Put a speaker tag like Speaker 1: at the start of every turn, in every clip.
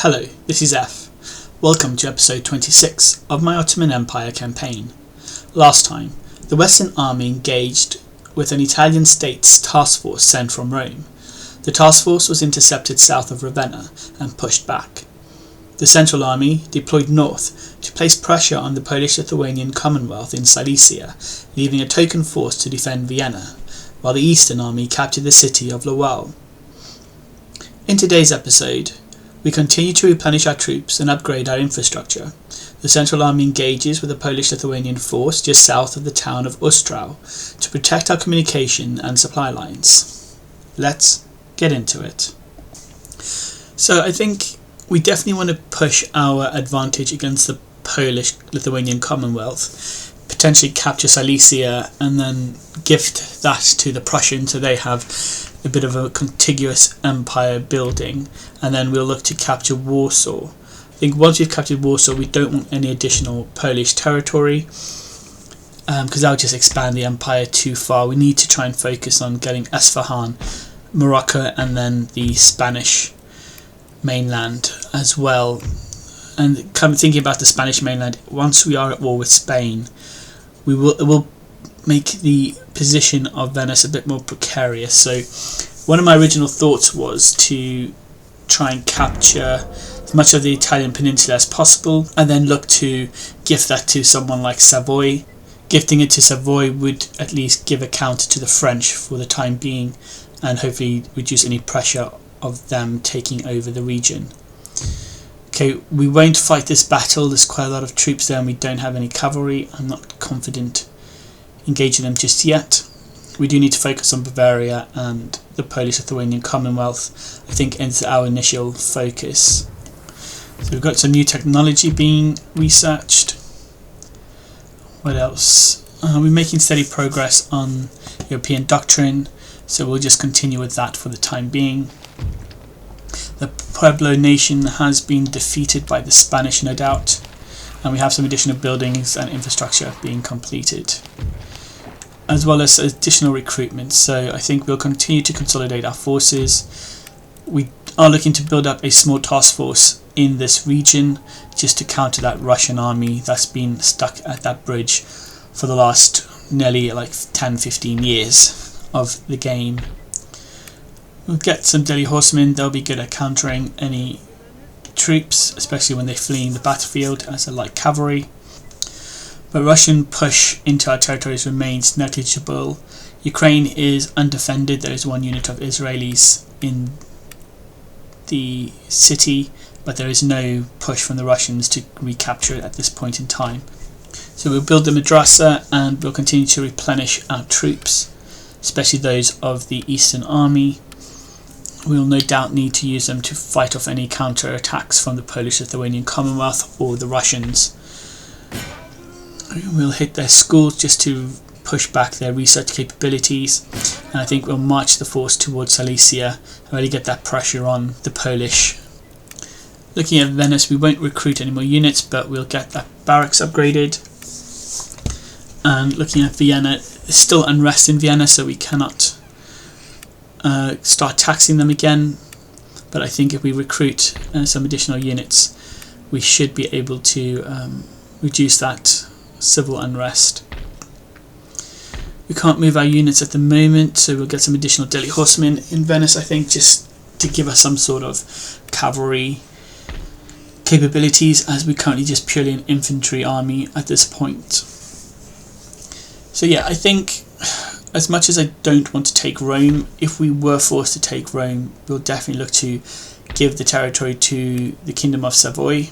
Speaker 1: Hello, this is F. Welcome to episode 26 of my Ottoman Empire campaign. Last time, the Western Army engaged with an Italian states task force sent from Rome. The task force was intercepted south of Ravenna and pushed back. The Central Army deployed north to place pressure on the Polish-Lithuanian Commonwealth in Silesia, leaving a token force to defend Vienna, while the Eastern Army captured the city of Lwów. In today's episode, we continue to replenish our troops and upgrade our infrastructure. The Central Army engages with the Polish-Lithuanian force just south of the town of Ostrau to protect our communication and supply lines. Let's get into it. So I think we definitely want to push our advantage against the Polish-Lithuanian Commonwealth, potentially capture Silesia and then gift that to the Prussians so they have a bit of a contiguous empire building, and then we'll look to capture Warsaw. I think once we've captured Warsaw, we don't want any additional Polish territory because that would just expand the empire too far. We need to try and focus on getting Isfahan, Morocco, and then the Spanish mainland as well. And thinking about the Spanish mainland, once we are at war with Spain, it will make the position of Venice a bit more precarious. So one of my original thoughts was to try and capture as much of the Italian peninsula as possible and then look to gift that to someone like Savoy. Gifting it to Savoy would at least give a counter to the French for the time being and hopefully reduce any pressure of them taking over the region. Okay, we won't fight this battle. There's quite a lot of troops there and we don't have any cavalry. I'm not confident engaging them just yet. We do need to focus on Bavaria and the Polish-Lithuanian Commonwealth. I think is our initial focus. So we've got some new technology being researched. What else? We're making steady progress on European doctrine, so we'll just continue with that for the time being. The Pueblo nation has been defeated by the Spanish, no doubt, and we have some additional buildings and infrastructure being completed, as well as additional recruitment. So I think we'll continue to consolidate our forces. We are looking to build up a small task force in this region just to counter that Russian army that's been stuck at that bridge for the last nearly 10-15 years of the game. We'll get some Delhi horsemen. They'll be good at countering any troops, especially when they're fleeing the battlefield as a light cavalry. But Russian push into our territories remains negligible. Ukraine is undefended. There is one unit of Israelis in the city, but there is no push from the Russians to recapture it at this point in time. So we'll build the madrasa and we'll continue to replenish our troops, especially those of the Eastern Army. We'll no doubt need to use them to fight off any counter-attacks from the Polish-Lithuanian Commonwealth or the Russians. We'll hit their schools just to push back their research capabilities, and I think we'll march the force towards Silesia and really get that pressure on the Polish. Looking at Venice, we won't recruit any more units, but we'll get that barracks upgraded. And looking at Vienna, there's still unrest in Vienna, so we cannot start taxing them again, but I think if we recruit some additional units, we should be able to reduce that civil unrest. We can't move our units at the moment, so we'll get some additional Delhi horsemen in Venice, I think, just to give us some sort of cavalry capabilities, as we're currently just purely an infantry army at this point. So yeah, I think as much as I don't want to take Rome, if we were forced to take Rome, we'll definitely look to give the territory to the Kingdom of Savoy,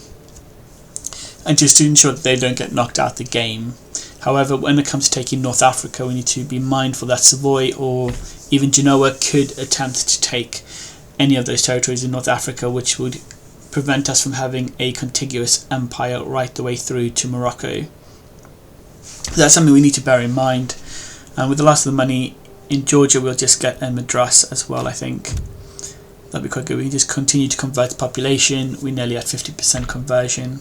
Speaker 1: and just to ensure that they don't get knocked out the game. However, when it comes to taking North Africa, we need to be mindful that Savoy or even Genoa could attempt to take any of those territories in North Africa, which would prevent us from having a contiguous empire right the way through to Morocco. That's something we need to bear in mind. And with the last of the money in Georgia, we'll just get a Madras as well, I think. That'd be quite good. We can just continue to convert the population. We're nearly at 50% conversion.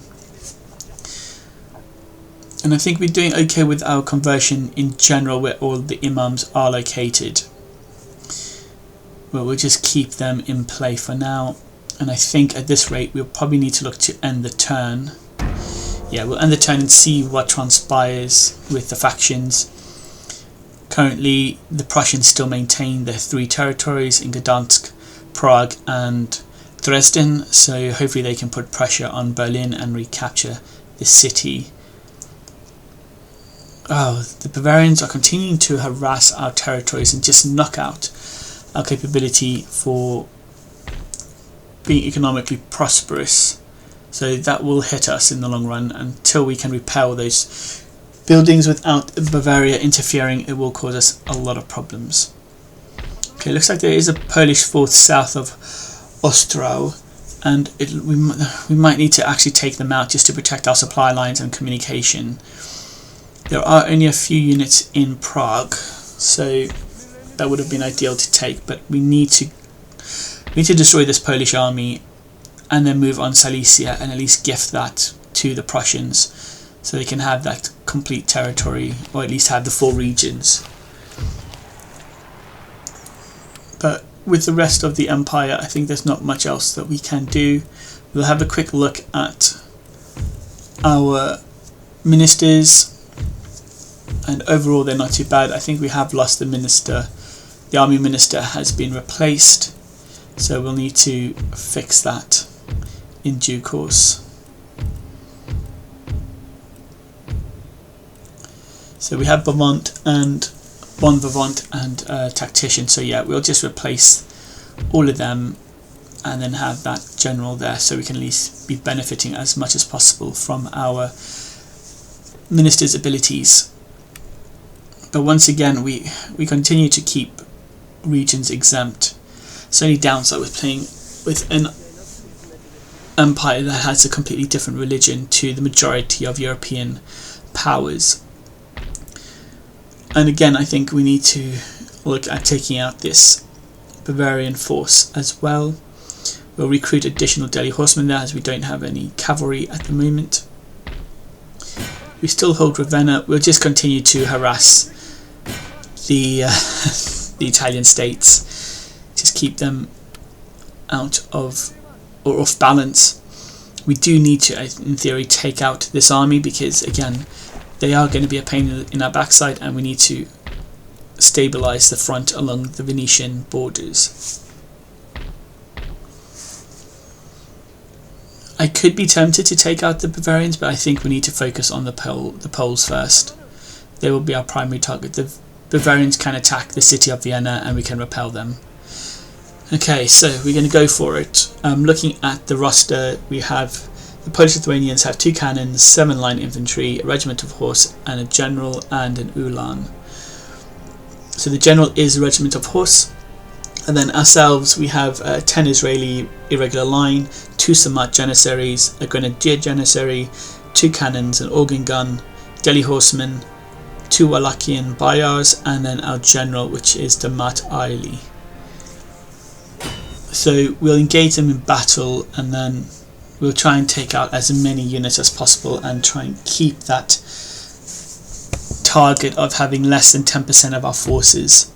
Speaker 1: And I think we're doing okay with our conversion in general, where all the imams are located. Well, we'll just keep them in play for now. and I think at this rate we'll probably need to look to end the turn. Yeah, we'll end the turn and see what transpires with the factions. Currently the Prussians still maintain their 3 territories in Gdansk, Prague and Dresden, so hopefully they can put pressure on Berlin and recapture the city. Oh, the Bavarians are continuing to harass our territories and just knock out our capability for being economically prosperous. So that will hit us in the long run. Until we can repel those buildings without Bavaria interfering, it will cause us a lot of problems. Okay, looks like there is a Polish force south of Ostrau, and we might need to actually take them out just to protect our supply lines and communication. There are only a few units in Prague, so that would have been ideal to take, but we need to destroy this Polish army and then move on Silesia and at least gift that to the Prussians so they can have that complete territory, or at least have the 4 regions. But with the rest of the empire, I think there's not much else that we can do. We'll have a quick look at our ministers, and overall they're not too bad. I think we have lost the minister. The army minister has been replaced, so we'll need to fix that in due course. So we have Bavant and Bon Vivant and Tactician, so yeah, we'll just replace all of them and then have that general there, so we can at least be benefiting as much as possible from our minister's abilities. But once again, we continue to keep regions exempt. It's only downside with playing with an empire that has a completely different religion to the majority of European powers. And again, I think we need to look at taking out this Bavarian force as well. We'll recruit additional Delhi horsemen there, as we don't have any cavalry at the moment. We still hold Ravenna. We'll just continue to harass the Italian states, just keep them out of or off balance. We do need to, in theory, take out this army because again they are going to be a pain in our backside, and we need to stabilize the front along the Venetian borders. I could be tempted to take out the Bavarians, but I think we need to focus on the Poles first. They will be our primary target. The Bavarians can attack the city of Vienna and we can repel them. Okay, so we're going to go for it. Looking at the roster, we have the Polish Lithuanians have 2 cannons, 7 line infantry, a regiment of horse, and a general and an ulan. So the general is a regiment of horse, and then ourselves we have 10 Israeli irregular line, 2 Samat janissaries, a grenadier janissary, 2 cannons, an organ gun, Delhi horsemen, 2 Wallachian bayars, and then our general, which is Damat Aili. So we'll engage them in battle, and then we'll try and take out as many units as possible and try and keep that target of having less than 10% of our forces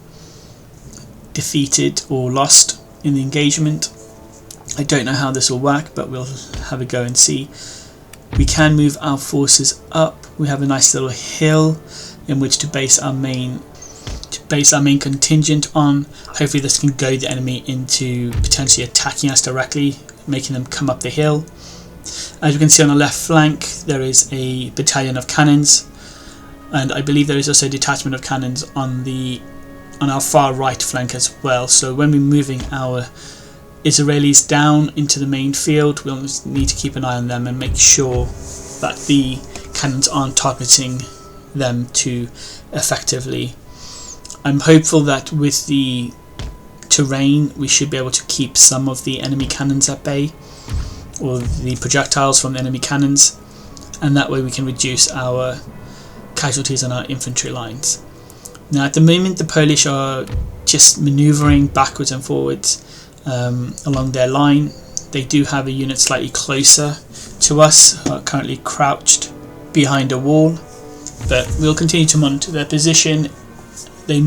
Speaker 1: defeated or lost in the engagement. I don't know how this will work, but we'll have a go and see. We can move our forces up. We have a nice little hill in which to base our main contingent on. Hopefully this can goad the enemy into potentially attacking us directly, making them come up the hill. As you can see on the left flank, there is a battalion of cannons, and I believe there is also a detachment of cannons on our far right flank as well. So when we're moving our Israelis down into the main field, we'll need to keep an eye on them and make sure that the cannons aren't targeting them too effectively. I'm hopeful that with the terrain we should be able to keep some of the enemy cannons at bay, or the projectiles from the enemy cannons, and that way we can reduce our casualties on our infantry lines. Now at the moment the Polish are just manoeuvring backwards and forwards along their line. They do have a unit slightly closer to us, currently crouched behind a wall, but we'll continue to monitor their position. They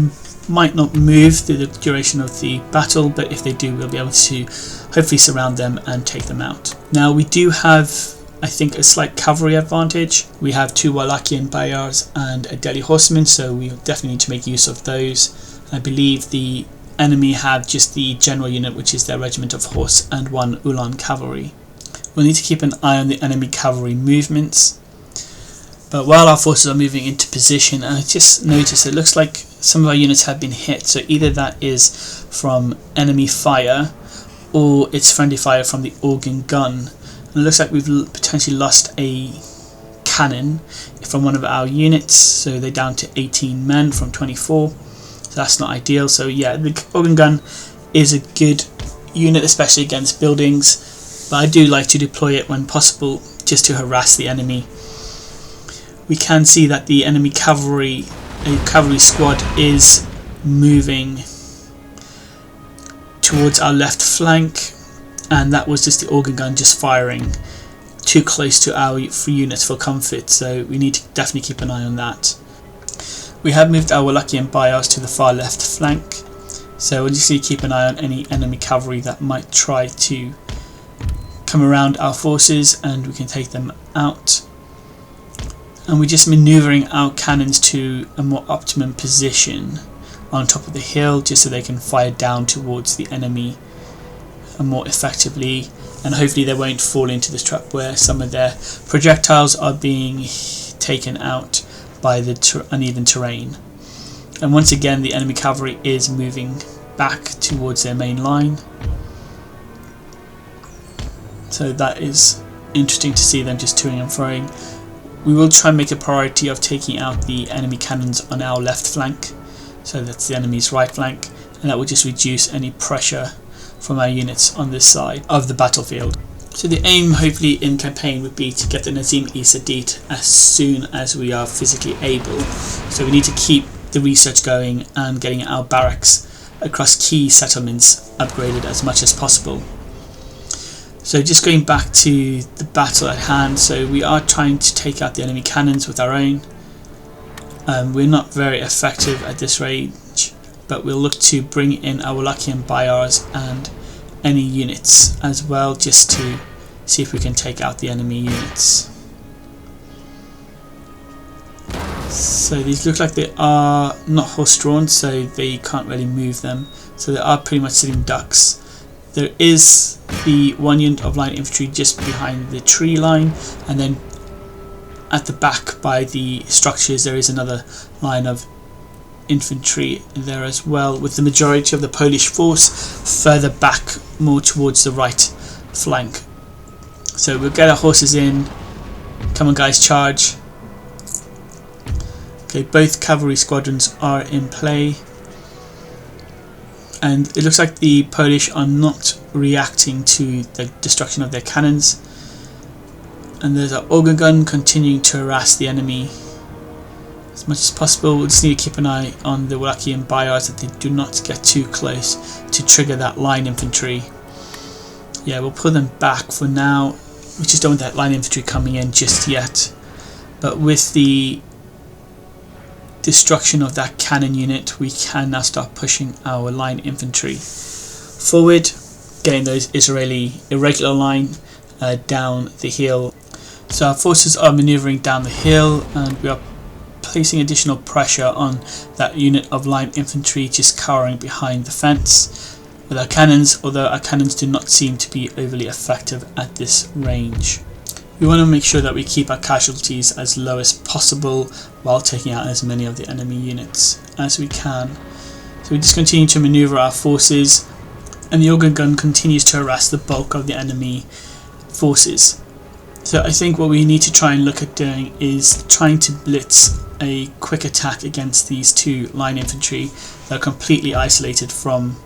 Speaker 1: might not move through the duration of the battle, but if they do, we'll be able to hopefully surround them and take them out. Now we do have, I think, a slight cavalry advantage. We have 2 Wallachian Bayars and a Delhi horseman, so we definitely need to make use of those. I believe the enemy have just the general unit, which is their regiment of horse, and 1 Ulan cavalry. We'll need to keep an eye on the enemy cavalry movements. But while our forces are moving into position, I just noticed it looks like some of our units have been hit. So either that is from enemy fire or it's friendly fire from the organ gun. And it looks like we've potentially lost a cannon from one of our units. So they're down to 18 men from 24. So that's not ideal. So yeah, the organ gun is a good unit, especially against buildings. But I do like to deploy it when possible just to harass the enemy. We can see that the enemy cavalry, a cavalry squad, is moving towards our left flank, and that was just the organ gun just firing too close to our units for comfort, so we need to definitely keep an eye on that. We have moved our Wallachian Bayars to the far left flank, so we'll just need to keep an eye on any enemy cavalry that might try to come around our forces, and we can take them out. And we're just manoeuvring our cannons to a more optimum position on top of the hill, just so they can fire down towards the enemy more effectively, and hopefully they won't fall into this trap where some of their projectiles are being taken out by the uneven terrain. And once again, the enemy cavalry is moving back towards their main line, so that is interesting to see them just toing and froing. We will try and make a priority of taking out the enemy cannons on our left flank, so that's the enemy's right flank, and that will just reduce any pressure from our units on this side of the battlefield. So the aim hopefully in campaign would be to get the Nazim-e Sadit as soon as we are physically able. So we need to keep the research going and getting our barracks across key settlements upgraded as much as possible. So just going back to the battle at hand, so we are trying to take out the enemy cannons with our own. We're not very effective at this range, but we'll look to bring in our Wallachian Bayars and any units as well, just to see if we can take out the enemy units. So these look like they are not horse drawn, so they can't really move them, so they are pretty much sitting ducks. There is the 1 unit of line infantry just behind the tree line, and then at the back by the structures there is another line of infantry there as well, with the majority of the Polish force further back more towards the right flank. So we'll get our horses in. Come on guys, charge. Okay, both cavalry squadrons are in play. And it looks like the Polish are not reacting to the destruction of their cannons. And there's our organ gun continuing to harass the enemy as much as possible. We'll just need to keep an eye on the Wallachian Bayars that they do not get too close to trigger that line infantry. Yeah, we'll pull them back for now. We just don't want that line infantry coming in just yet. But with the destruction of that cannon unit, we can now start pushing our line infantry forward, getting those Israeli irregular line down the hill. So our forces are maneuvering down the hill, and we are placing additional pressure on that unit of line infantry just cowering behind the fence with our cannons, although our cannons do not seem to be overly effective at this range. We want to make sure that we keep our casualties as low as possible while taking out as many of the enemy units as we can. So we just continue to maneuver our forces, and the organ gun continues to harass the bulk of the enemy forces. So I think what we need to try and look at doing is trying to blitz a quick attack against these 2 line infantry that are completely isolated from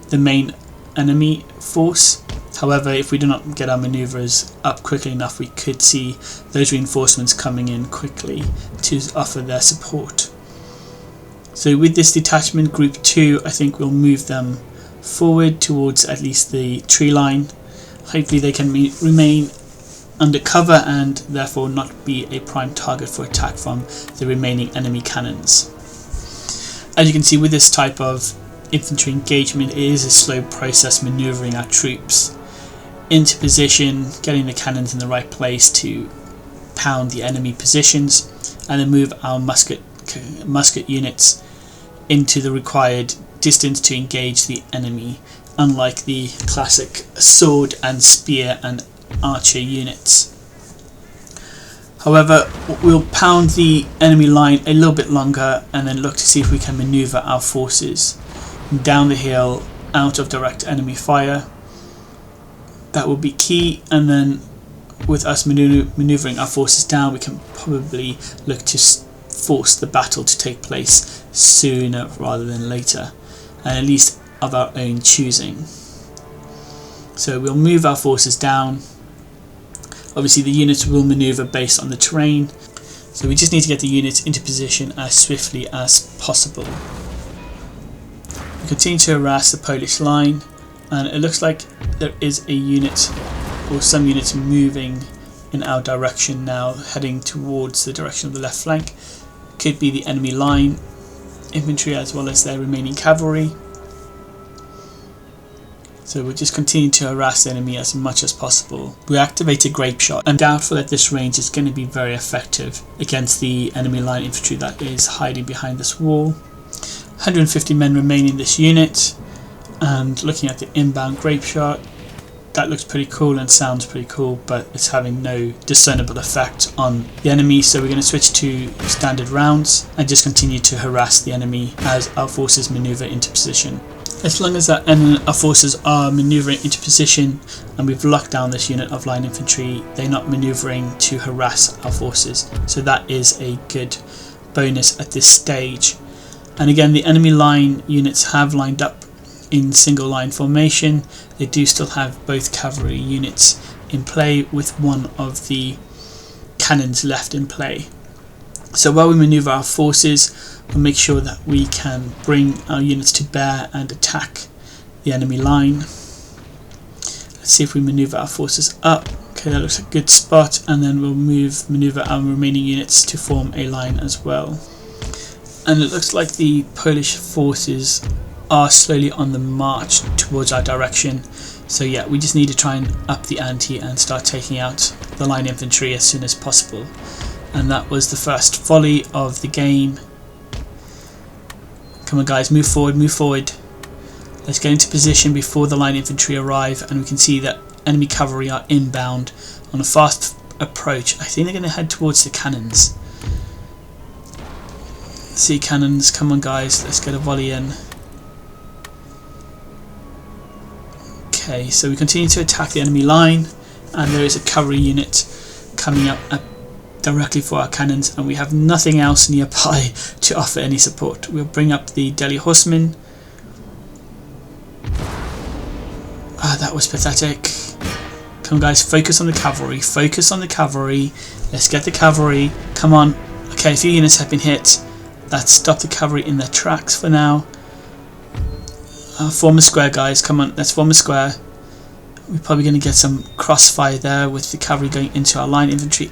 Speaker 1: the main enemy force. However, if we do not get our manoeuvres up quickly enough, we could see those reinforcements coming in quickly to offer their support. So with this detachment, group 2, I think we'll move them forward towards at least the tree line. Hopefully they can remain under cover and therefore not be a prime target for attack from the remaining enemy cannons. As you can see, with this type of infantry engagement, it is a slow process manoeuvring our troops into position, getting the cannons in the right place to pound the enemy positions, and then move our musket units into the required distance to engage the enemy, unlike the classic sword and spear and archer units. However, we'll pound the enemy line a little bit longer and then look to see if we can maneuver our forces down the hill out of direct enemy fire. That will be key, and then with us maneuvering our forces down, we can probably look to force the battle to take place sooner rather than later, and at least of our own choosing. So we'll move our forces down. Obviously the units will maneuver based on the terrain, so we just need to get the units into position as swiftly as possible. We continue to harass the Polish line, and it looks like there is a unit or some units moving in our direction now, heading towards the direction of the left flank. Could be the enemy line infantry as well as their remaining cavalry. So we'll just continue to harass the enemy as much as possible. We activated grape shot. I'm doubtful that this range is going to be very effective against the enemy line infantry that is hiding behind this wall. 150 men remain in this unit, and looking at the inbound grape shot, that looks pretty cool and sounds pretty cool, but it's having no discernible effect on the enemy, so we're going to switch to standard rounds and just continue to harass the enemy as our forces maneuver into position. As long as our forces are maneuvering into position and we've locked down this unit of line infantry, they're not maneuvering to harass our forces, so that is a good bonus at this stage. And again, the enemy line units have lined up in single line formation. They do still have both cavalry units in play with one of the cannons left in play. So while we maneuver our forces, we'll make sure that we can bring our units to bear and attack the enemy line. Let's see if we maneuver our forces up. Okay, that looks like a good spot, and then we'll maneuver our remaining units to form a line as well. And it looks like the Polish forces are slowly on the march towards our direction. So yeah, we just need to try and up the ante and start taking out the line infantry as soon as possible. And that was the first volley of the game. Come on guys, move forward, move forward. Let's get into position before the line infantry arrive, and we can see that enemy cavalry are inbound on a fast approach. I think they're going to head towards the cannons. See cannons, come on guys, let's get a volley in. Okay, so we continue to attack the enemy line, and there is a cavalry unit coming up directly for our cannons, and we have nothing else nearby to offer any support. We'll bring up the Delhi horsemen. That was pathetic. Come on guys, focus on the cavalry, focus on the cavalry. Let's get the cavalry, come on. Okay, a few units have been hit. Let's stop the cavalry in their tracks for now. Form a square guys, come on, let's form a square. We're probably going to get some crossfire there with the cavalry going into our line infantry.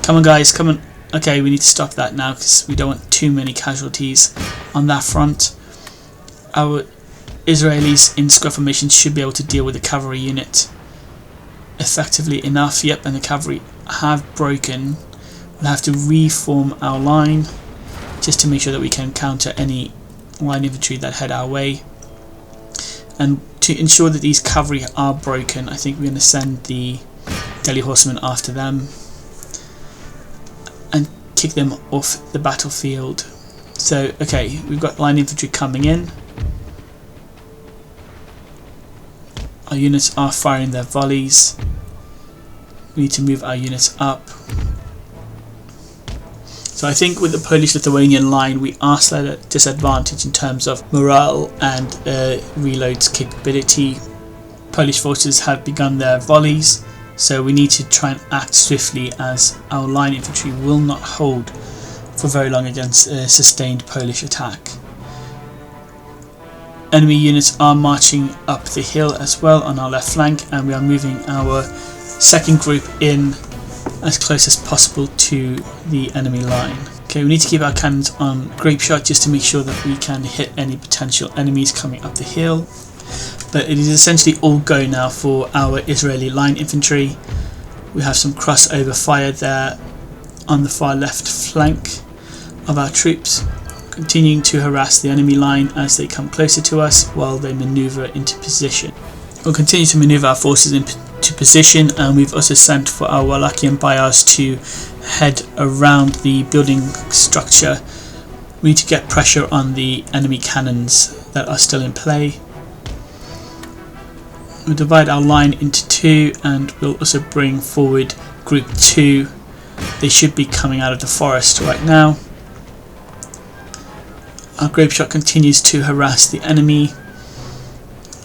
Speaker 1: Come on guys, come on. Okay, we need to stop that now because we don't want too many casualties on that front. Our Israelis in square formation should be able to deal with the cavalry unit effectively enough. Yep, and the cavalry have broken. We'll have to reform our line just to make sure that we can counter any line infantry that head our way. And to ensure that these cavalry are broken, I think we're going to send the Delhi horsemen after them and kick them off the battlefield. So, okay, we've got line infantry coming in. Our units are firing their volleys. We need to move our units up. So I think with the Polish-Lithuanian line, we are slightly at a disadvantage in terms of morale and reloads capability. Polish forces have begun their volleys, so we need to try and act swiftly, as our line infantry will not hold for very long against a sustained Polish attack. Enemy units are marching up the hill as well on our left flank, and we are moving our second group in as close as possible to the enemy line. Okay, we need to keep our cannons on grape shot just to make sure that we can hit any potential enemies coming up the hill. But it is essentially all go now for our Israeli line infantry. We have some crossover fire there on the far left flank of our troops, continuing to harass the enemy line as they come closer to us while they maneuver into position. We'll continue to maneuver our forces into position, and we've also sent for our Wallachian Bayars to head around the building structure. We need to get pressure on the enemy cannons that are still in play. We'll divide our line into two, and we'll also bring forward group 2. They should be coming out of the forest right now. Our grape shot continues to harass the enemy,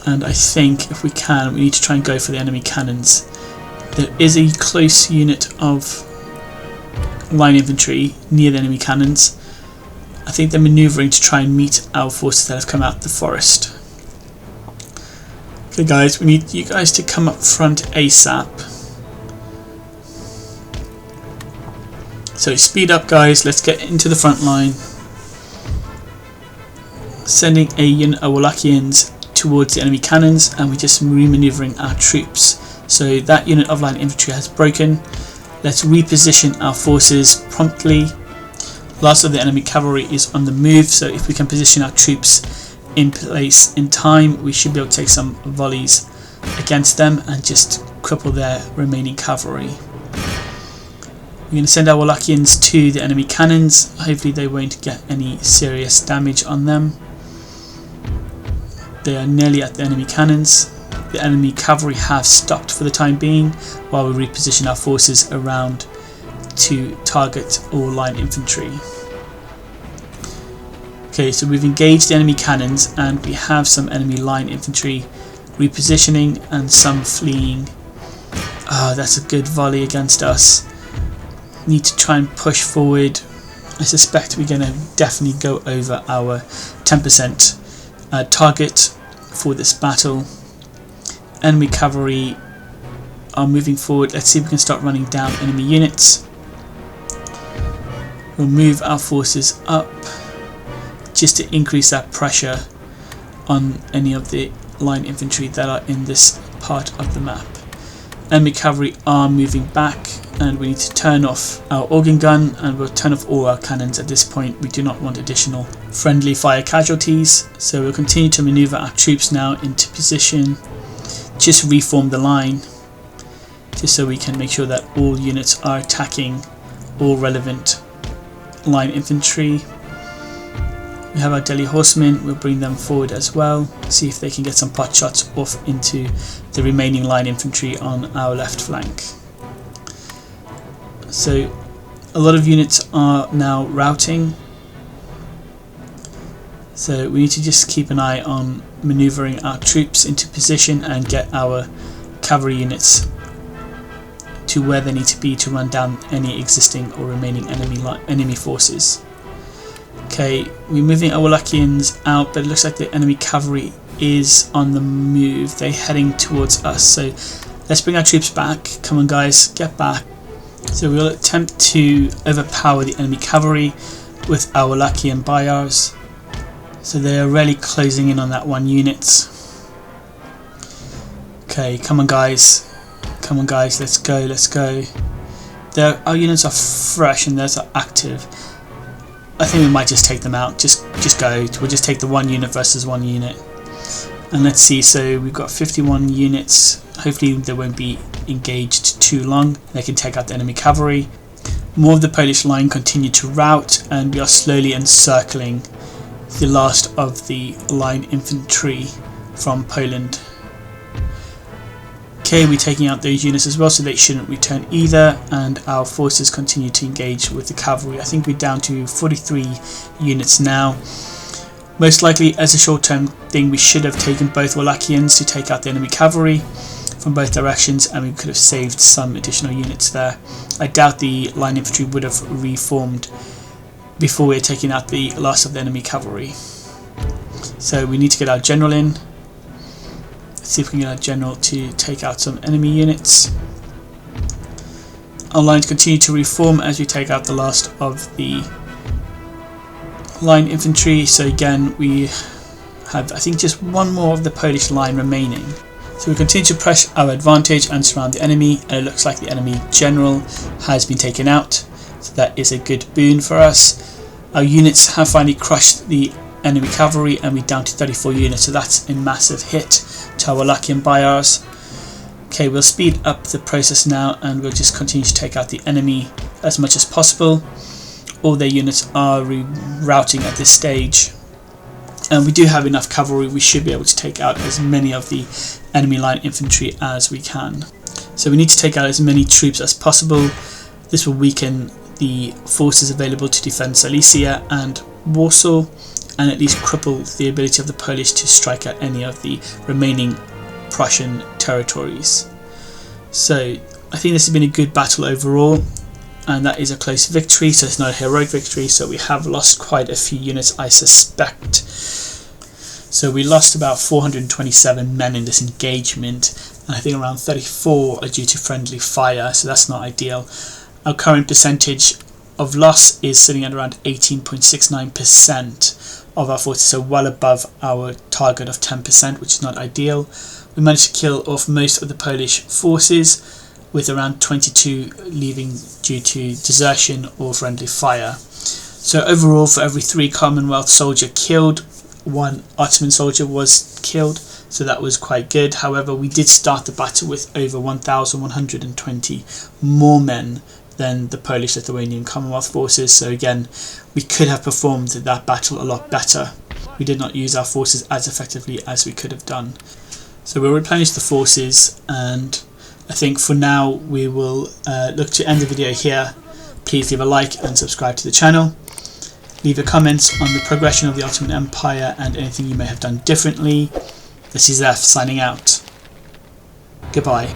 Speaker 1: and I think if we can, we need to try and go for the enemy cannons. There is a close unit of line infantry near the enemy cannons. I think they're manoeuvring to try and meet our forces that have come out of the forest. Okay guys, we need you guys to come up front ASAP. So speed up guys, let's get into the front line. Sending a unit of Wallachians towards the enemy cannons, and we're just re-manoeuvring our troops. So that unit of line infantry has broken. Let's reposition our forces promptly. Last of the enemy cavalry is on the move, so if we can position our troops in place in time, we should be able to take some volleys against them and just cripple their remaining cavalry. We're going to send our Wallachians to the enemy cannons. Hopefully they won't get any serious damage on them. They are nearly at the enemy cannons. The enemy cavalry have stopped for the time being while we reposition our forces around to target all line infantry. Okay, so we've engaged the enemy cannons, and we have some enemy line infantry repositioning and some fleeing. Ah, that's a good volley against us. Need to try and push forward. I suspect we're going to definitely go over our 10% target for this battle. Enemy cavalry are moving forward. Let's see if we can start running down enemy units. We'll move our forces up just to increase that pressure on any of the line infantry that are in this part of the map. Enemy cavalry are moving back, and we need to turn off our organ gun, and we'll turn off all our cannons at this point. We do not want additional friendly fire casualties, so we'll continue to maneuver our troops now into position. Just reform the line just so we can make sure that all units are attacking all relevant line infantry. We have our Delhi horsemen, we'll bring them forward as well, see if they can get some pot shots off into the remaining line infantry on our left flank. So a lot of units are now routing, so we need to just keep an eye on manoeuvring our troops into position and get our cavalry units to where they need to be to run down any existing or remaining enemy forces. Okay, we're moving our Wallachians out, but it looks like the enemy cavalry is on the move. They're heading towards us, so let's bring our troops back. Come on guys, get back. So we'll attempt to overpower the enemy cavalry with our Wallachian Bayars. So they are really closing in on that one unit. Okay, come on guys, let's go. Our units are fresh and theirs are active. I think we might just take them out. Just go. We'll just take the one unit versus one unit. And let's see. So we've got 51 units. Hopefully they won't be engaged too long. They can take out the enemy cavalry. More of the Polish line continue to rout, and we are slowly encircling the last of the line infantry from Poland. Okay, we're taking out those units as well, so they shouldn't return either, and our forces continue to engage with the cavalry. I think we're down to 43 units now. Most likely, as a short-term thing, we should have taken both Wallachians to take out the enemy cavalry from both directions, and we could have saved some additional units there. I doubt the line infantry would have reformed before we're taking out the last of the enemy cavalry. So we need to get our general in. Let's see if we can get our general to take out some enemy units. Our lines continue to reform as we take out the last of the line infantry, so again we have I think just one more of the Polish line remaining. So we continue to press our advantage and surround the enemy, and it looks like the enemy general has been taken out, so that is a good boon for us. Our units have finally crushed the enemy cavalry and we're down to 34 units, so that's a massive hit to our Wallachian Boyars. Okay, we'll speed up the process now and we'll just continue to take out the enemy as much as possible. All their units are rerouting at this stage, and we do have enough cavalry. We should be able to take out as many of the enemy line infantry as we can. So we need to take out as many troops as possible. This will weaken the forces available to defend Silesia and Warsaw, and at least cripple the ability of the Polish to strike at any of the remaining Prussian territories. So I think this has been a good battle overall, and that is a close victory, so it's not a heroic victory, so we have lost quite a few units, I suspect. So we lost about 427 men in this engagement, and I think around 34 are due to friendly fire, so that's not ideal. Our current percentage of loss is sitting at around 18.69% of our forces, so well above our target of 10%, which is not ideal. We managed to kill off most of the Polish forces, with around 22 leaving due to desertion or friendly fire. So overall, for every 3 Commonwealth soldier killed, 1 Ottoman soldier was killed, so that was quite good. However, we did start the battle with over 1,120 more men than the Polish Lithuanian Commonwealth forces, so again we could have performed that battle a lot better. We did not use our forces as effectively as we could have done. So we'll replenish the forces, and I think for now we will look to end the video here. Please leave a like and subscribe to the channel. Leave your comments on the progression of the Ottoman Empire and anything you may have done differently. This is F signing out. Goodbye.